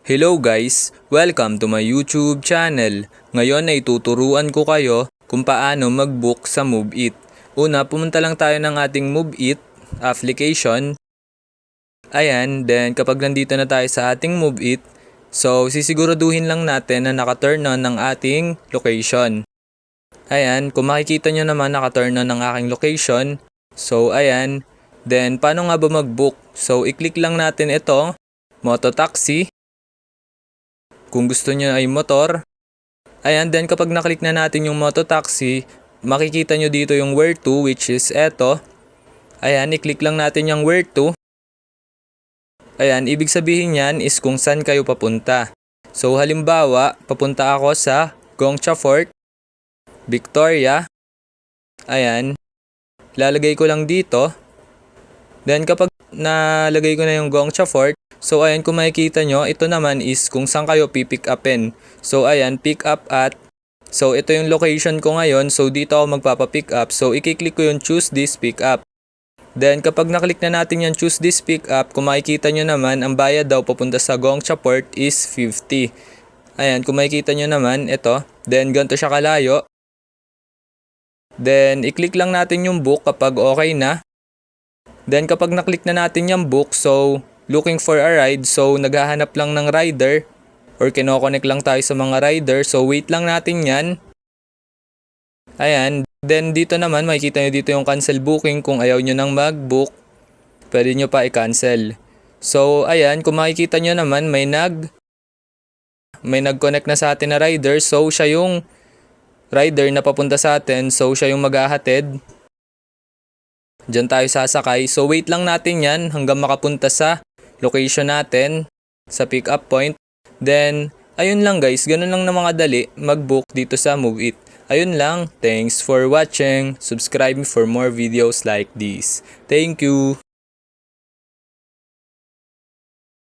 Hello guys! Welcome to my YouTube channel. Ngayon ay tuturuan ko kayo kung paano mag-book sa Move It. Una, pumunta lang tayo ng ating Move It application. Ayan, then kapag nandito na tayo sa ating Move It, so sisiguraduhin lang natin na naka-turn on ng ating location. Ayan, kung makikita nyo naman naka-turn on ng aking location. So ayan, then paano nga ba mag-book? So i-click lang natin ito, Moto Taxi. Kung gusto nyo ay motor. Ayan, then kapag naklik na natin yung Moto Taxi, makikita nyo dito yung where to, which is eto. Ayan, i-click lang natin yung where to. Ayan, ibig sabihin yan is kung saan kayo papunta. So halimbawa, papunta ako sa Gongcha Fort, Victoria. Ayan, lalagay ko lang dito. Then kapag nalagay ko na yung Gongcha Fort, so ayan, kung makikita nyo, ito naman is kung saan kayo pipick upin. So ayan, pick up at, so ito yung location ko ngayon, so dito ako magpapapick up. So i-click ko yung choose this pick up. Then kapag naklik na natin yung choose this pick up, kung makikita nyo naman, ang bayad daw papunta sa Gongcha Port is 50. Ayan, kung makikita nyo naman, ito. Then ganito siya kalayo. Then i-click lang natin yung book kapag okay na. Then kapag naklik na natin yung book, so looking for a ride, so naghahanap lang ng rider or kinoconnect lang tayo sa mga rider, so wait lang natin yan. Ayan, then dito naman makikita nyo dito yung cancel booking. Kung ayaw nyo nang mag-book, pwede nyo pa i-cancel. So ayan, kung makikita nyo naman may nag-connect na sa atin na rider, so siya yung rider na papunta sa atin, so siya yung maghahatid. Diyan tayo sasakay. So wait lang natin yan hanggang makapunta sa location natin, sa pick up point. Then, ayun lang guys, ganun lang na mga dali mag-book dito sa Move It. Ayun lang, thanks for watching. Subscribe for more videos like this. Thank you!